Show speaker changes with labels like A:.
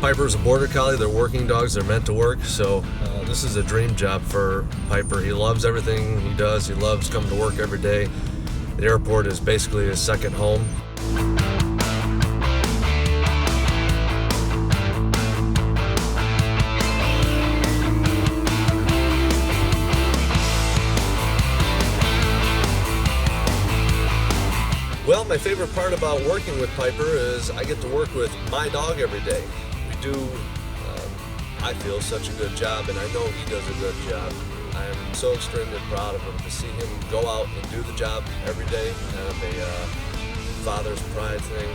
A: Piper's a border collie. They're working dogs. They're meant to work. So this is a dream job for Piper. He loves everything he does. He loves coming to work every day. The airport is basically his second home. Well, my favorite part about working with Piper is I get to work with my dog every day. We do, I feel, such a good job, and I know he does a good job. I'm so extremely proud of him to see him go out and do the job every day, kind of a father's pride thing.